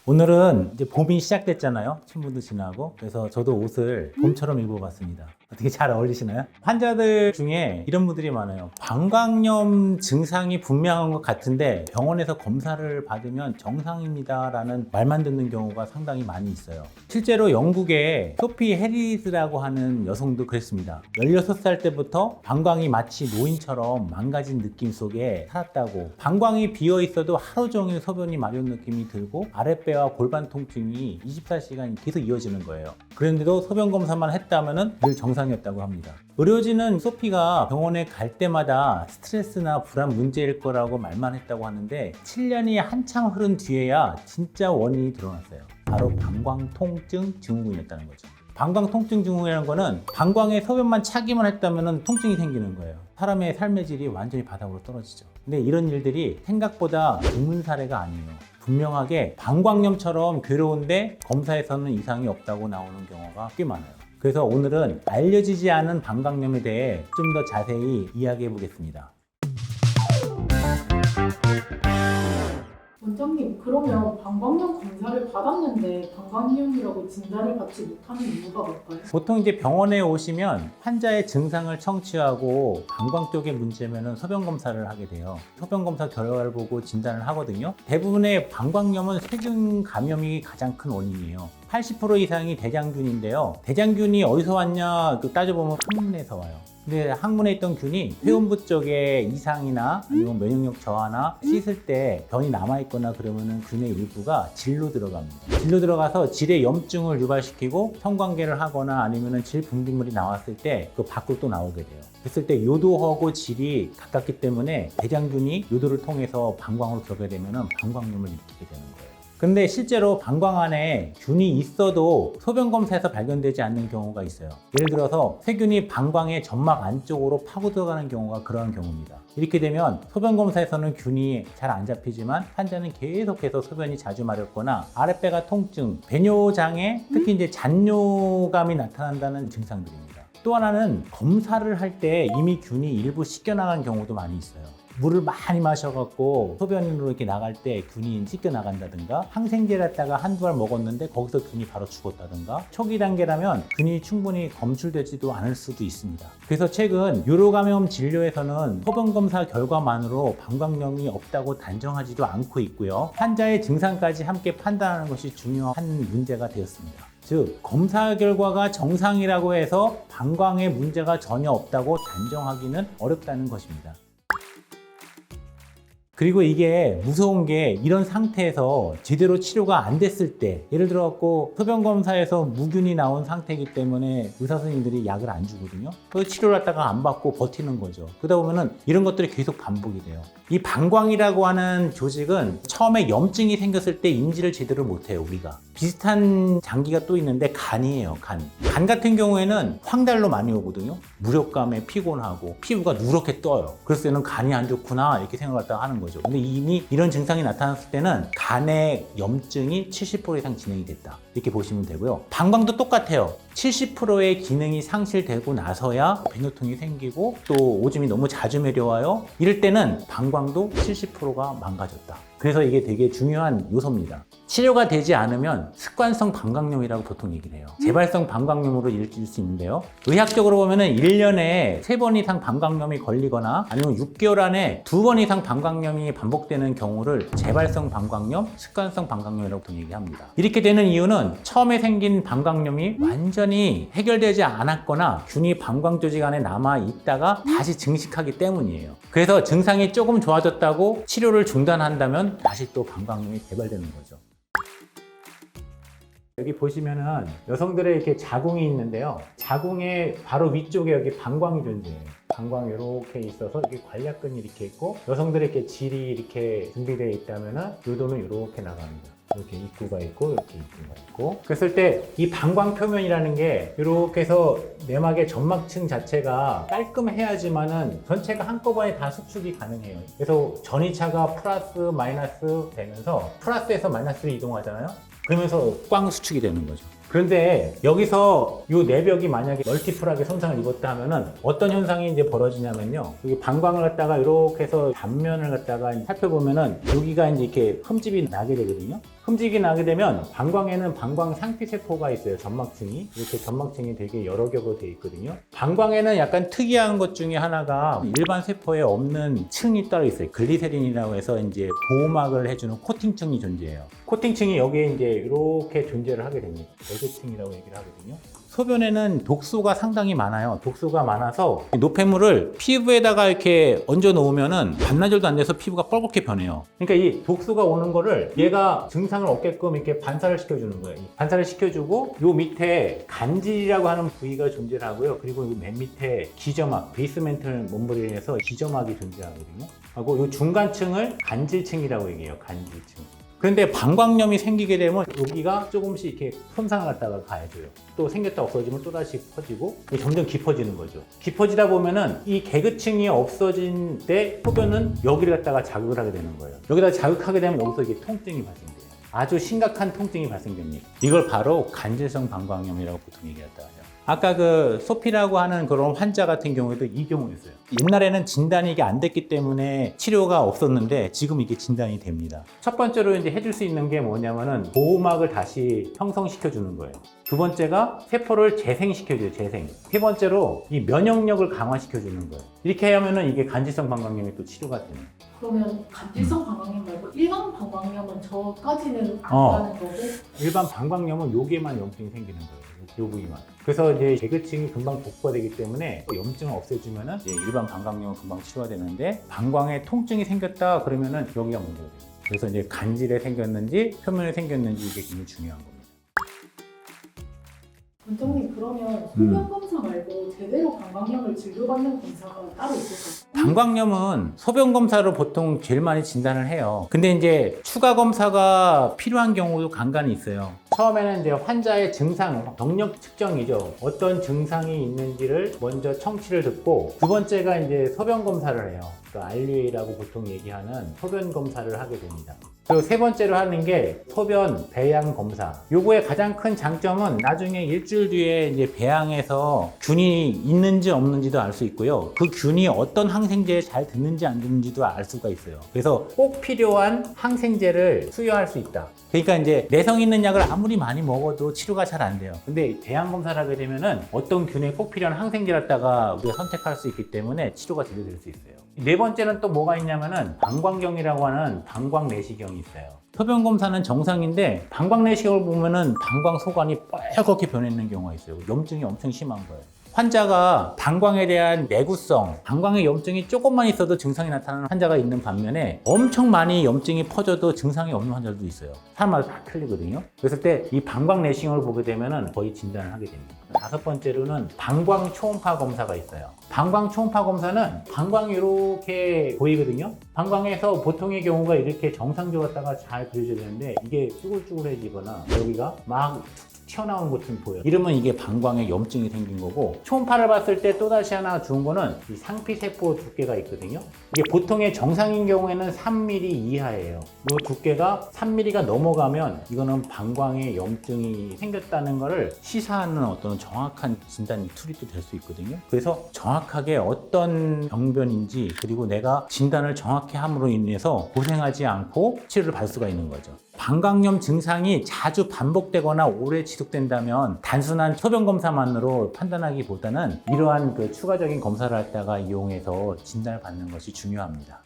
오늘은 이제 봄이 시작됐잖아요. 춘분도 지나고. 그래서 저도 옷을 봄처럼 입어봤습니다. 어떻게 잘 어울리시나요? 환자들 중에 이런 분들이 많아요. 방광염 증상이 분명한 것 같은데 병원에서 검사를 받으면 정상입니다라는 말만 듣는 경우가 상당히 많이 있어요. 실제로 영국의 소피 해리스라고 하는 여성도 그랬습니다. 16살 때부터 방광이 마치 노인처럼 망가진 느낌 속에 살았다고. 방광이 비어 있어도 하루 종일 소변이 마려운 느낌이 들고 아랫배와 골반 통증이 24시간 계속 이어지는 거예요. 그런데도 소변 검사만 했다면 늘 정상이었다고 합니다. 의료진은 소피가 병원에 갈 때마다 스트레스나 불안 문제일 거라고 말만 했다고 하는데 7년이 한참 흐른 뒤에야 진짜 원인이 드러났어요. 바로 방광통증 증후군이었다는 거죠. 방광통증 증후군이라는 거는 방광에 소변만 차기만 했다면 통증이 생기는 거예요. 사람의 삶의 질이 완전히 바닥으로 떨어지죠. 근데 이런 일들이 생각보다 드문 사례가 아니에요. 분명하게 방광염처럼 괴로운데 검사에서는 이상이 없다고 나오는 경우가 꽤 많아요. 그래서 오늘은 알려지지 않은 방광염에 대해 좀 더 자세히 이야기해 보겠습니다. 원장님, 그러면 방광염 검사를 받았는데 방광염이라고 진단을 받지 못하는 이유가 뭘까요? 보통 이제 병원에 오시면 환자의 증상을 청취하고 방광 쪽의 문제면은 소변 검사를 하게 돼요. 소변 검사 결과를 보고 진단을 하거든요. 대부분의 방광염은 세균 감염이 가장 큰 원인이에요. 80% 이상이 대장균인데요. 대장균이 어디서 왔냐 따져보면 항문에서 와요. 근데 항문에 있던 균이 회음부 쪽에 이상이나 아니면 면역력 저하나 씻을 때 변이 남아있거나 그러면은 균의 일부가 질로 들어갑니다. 질로 들어가서 질의 염증을 유발시키고 성관계를 하거나 아니면은 질 분비물이 나왔을 때 그 밖으로 또 나오게 돼요. 그랬을 때 요도하고 질이 가깝기 때문에 대장균이 요도를 통해서 방광으로 들어가게 되면은 방광염을 일으키게 되는 거예요. 근데 실제로 방광 안에 균이 있어도 소변 검사에서 발견되지 않는 경우가 있어요. 예를 들어서 세균이 방광의 점막 안쪽으로 파고 들어가는 경우가 그러한 경우입니다. 이렇게 되면 소변 검사에서는 균이 잘 안 잡히지만 환자는 계속해서 소변이 자주 마렵거나 아랫배가 통증, 배뇨장애, 특히 이제 잔뇨감이 나타난다는 증상들입니다. 또 하나는 검사를 할 때 이미 균이 일부 씻겨나간 경우도 많이 있어요. 물을 많이 마셔갖고 소변으로 이렇게 나갈 때 균이 씻겨 나간다든가, 항생제를 갖다가 한두 알 먹었는데 거기서 균이 바로 죽었다든가, 초기 단계라면 균이 충분히 검출되지도 않을 수도 있습니다. 그래서 최근 유로감염 진료에서는 소변 검사 결과만으로 방광염이 없다고 단정하지도 않고 있고요. 환자의 증상까지 함께 판단하는 것이 중요한 문제가 되었습니다. 즉, 검사 결과가 정상이라고 해서 방광에 문제가 전혀 없다고 단정하기는 어렵다는 것입니다. 그리고 이게 무서운 게 이런 상태에서 제대로 치료가 안 됐을 때, 예를 들어 갖고 소변 검사에서 무균이 나온 상태이기 때문에 의사 선생님들이 약을 안 주거든요. 그 치료를 갖다가 안 받고 버티는 거죠. 그러다 보면은 이런 것들이 계속 반복이 돼요. 이 방광이라고 하는 조직은 처음에 염증이 생겼을 때 인지를 제대로 못 해요, 우리가. 비슷한 장기가 또 있는데 간이에요, 간. 간 같은 경우에는 황달로 많이 오거든요. 무력감에 피곤하고 피부가 누렇게 떠요. 그래서 얘는 간이 안 좋구나 이렇게 생각을 하는 거죠. 근데 이미 이런 증상이 나타났을 때는 간의 염증이 70% 이상 진행이 됐다, 이렇게 보시면 되고요. 방광도 똑같아요. 70%의 기능이 상실되고 나서야 배뇨통이 생기고 또 오줌이 너무 자주 내려와요. 이럴 때는 방광도 70%가 망가졌다. 그래서 이게 되게 중요한 요소입니다. 치료가 되지 않으면 습관성 방광염이라고 보통 얘기를 해요. 재발성 방광염으로 일으킬 수 있는데요. 의학적으로 보면은 1년에 3번 이상 방광염이 걸리거나 아니면 6개월 안에 2번 이상 방광염이 반복되는 경우를 재발성 방광염, 습관성 방광염이라고 보통 얘기합니다. 이렇게 되는 이유는 처음에 생긴 방광염이 완전히 해결되지 않았거나 균이 방광 조직 안에 남아 있다가 다시 증식하기 때문이에요. 그래서 증상이 조금 좋아졌다고 치료를 중단한다면 다시 또 방광염이 재발되는 거죠. 여기 보시면은 여성들의 이렇게 자궁이 있는데요. 자궁의 바로 위쪽에 여기 방광이 존재해요. 방광이 이렇게 있어서 여기 관략근이 이렇게 있고, 여성들의 이렇게 질이 이렇게 준비되어 있다면은 요도는 이렇게 나갑니다. 이렇게 입구가 있고 이렇게 입구가 있고, 그랬을 때 이 방광 표면이라는 게 이렇게 해서 내막의 점막층 자체가 깔끔해야지만은 전체가 한꺼번에 다 수축이 가능해요. 그래서 전이차가 플러스 마이너스 되면서 플러스에서 마이너스로 이동하잖아요. 그러면서 꽝 수축이 되는 거죠. 그런데 여기서 이 내벽이 만약에 멀티플하게 손상을 입었다 하면은 어떤 현상이 이제 벌어지냐면요. 여기 방광을 갖다가 이렇게 해서 단면을 갖다가 살펴보면은 여기가 이제 이렇게 흠집이 나게 되거든요. 흠집이 나게 되면 방광에는 방광 상피세포가 있어요. 점막층이. 이렇게 점막층이 되게 여러 겹으로 되어 있거든요. 방광에는 약간 특이한 것 중에 하나가 일반 세포에 없는 층이 따로 있어요. 글리세린이라고 해서 이제 보호막을 해주는 코팅층이 존재해요. 코팅층이 여기에 이제 이렇게 존재를 하게 됩니다. 에그층이라고 얘기를 하거든요. 소변에는 독소가 상당히 많아요. 독소가 많아서 노폐물을 피부에다가 이렇게 얹어 놓으면은 반나절도 안 돼서 피부가 뻘겋게 변해요. 그러니까 이 독소가 오는 거를 얘가 증상을 얻게끔 이렇게 반사를 시켜주는 거예요. 반사를 시켜주고 요 밑에 간질이라고 하는 부위가 존재를 하고요. 그리고 이 맨 밑에 기저막, 베이스멘털 몬브레인에서 기저막이 존재하거든요. 하고 요 중간층을 간질층이라고 얘기해요. 간질층. 그런데 방광염이 생기게 되면 여기가 조금씩 이렇게 손상을 갖다가 가해줘요. 또 생겼다 없어지면 또다시 퍼지고 점점 깊어지는 거죠. 깊어지다 보면은 이 개그층이 없어진 때 소변은 여기를 갖다가 자극을 하게 되는 거예요. 여기다 자극하게 되면 여기서 이게 통증이 발생돼요. 아주 심각한 통증이 발생됩니다. 이걸 바로 간질성 방광염이라고 보통 얘기했다 하죠. 아까 그 소피라고 하는 그런 환자 같은 경우에도 이 경우였어요. 옛날에는 진단이 이게 안 됐기 때문에 치료가 없었는데 지금 이게 진단이 됩니다. 첫 번째로 이제 해줄 수 있는 게 뭐냐면은 보호막을 다시 형성시켜 주는 거예요. 두 번째가 세포를 재생시켜줘요, 재생. 세 번째로 이 면역력을 강화시켜 주는 거예요. 이렇게 하면은 이게 간질성 방광염이 또 치료가 되는 거예요. 그러면 간질성 방광염 말고 일반 방광염은 저까지는 안 가는 거고 일반 방광염은 여기에만 염증이 생기는 거예요. 요 부위만. 그래서 이제 개그층이 금방 복구가 되기 때문에 염증을 없애주면은 이제 일반 방광염은 금방 치료가 되는데 방광에 통증이 생겼다 그러면은 여기가 문제가 돼요. 그래서 이제 간질에 생겼는지 표면에 생겼는지 이게 굉장히 중요한 겁니다. 원장님 그러면 소변 검사 말고 제대로 방광염을 진료받는 검사가 따로 있을까요? 방광염은 소변 검사로 보통 제일 많이 진단을 해요. 근데 이제 추가 검사가 필요한 경우도 간간히 있어요. 처음에는 이제 환자의 증상, 병력 측정이죠. 어떤 증상이 있는지를 먼저 청취를 듣고 두 번째가 이제 소변 검사를 해요. 그러니까 RUA라고 보통 얘기하는 소변 검사를 하게 됩니다. 그리고 세 번째로 하는 게 소변 배양 검사. 요거의 가장 큰 장점은 나중에 일주일 뒤에 이제 배양에서 균이 있는지 없는지도 알 수 있고요. 그 균이 어떤 항생제에 잘 듣는지 안 듣는지도 알 수가 있어요. 그래서 꼭 필요한 항생제를 수여할 수 있다. 그러니까 이제 내성 있는 약을 아무리 많이 먹어도 치료가 잘 안 돼요. 근데 배양 검사를 하게 되면은 어떤 균에 꼭 필요한 항생제를 갖다가 우리가 선택할 수 있기 때문에 치료가 제대로 될 수 있어요. 네 번째는 또 뭐가 있냐면은 방광경이라고 하는 방광 내시경이 있어요. 소변 검사는 정상인데 방광 내시경을 보면은 방광 소관이 빨갛게 변해 있는 경우가 있어요. 염증이 엄청 심한 거예요. 환자가 방광에 대한 내구성, 방광에 염증이 조금만 있어도 증상이 나타나는 환자가 있는 반면에 엄청 많이 염증이 퍼져도 증상이 없는 환자들도 있어요. 사람마다 다 틀리거든요. 그랬을 때 이 방광 내시경을 보게 되면은 거의 진단을 하게 됩니다. 다섯 번째로는 방광 초음파 검사가 있어요. 방광 초음파 검사는 방광이 이렇게 보이거든요. 방광에서 보통의 경우가 이렇게 정상적으로 갖다가 잘 그려져야 되는데 이게 쭈글쭈글해지거나 여기가 막 튀어나오는 것처럼 보여요. 이러면 이게 방광에 염증이 생긴 거고 초음파를 봤을 때 또다시 하나 좋은 거는 이 상피세포 두께가 있거든요. 이게 보통의 정상인 경우에는 3mm 이하예요. 이 두께가 3mm가 넘어가면 이거는 방광에 염증이 생겼다는 거를 시사하는 어떤 정확한 진단 툴이 또 될 수 있거든요. 그래서 정확하게 어떤 병변인지 그리고 내가 진단을 정확히 함으로 인해서 고생하지 않고 치료를 받을 수가 있는 거죠. 방광염 증상이 자주 반복되거나 오래 지속된다면 단순한 소변 검사만으로 판단하기보다는 이러한 그 추가적인 검사를 갖다가 이용해서 진단을 받는 것이 중요합니다.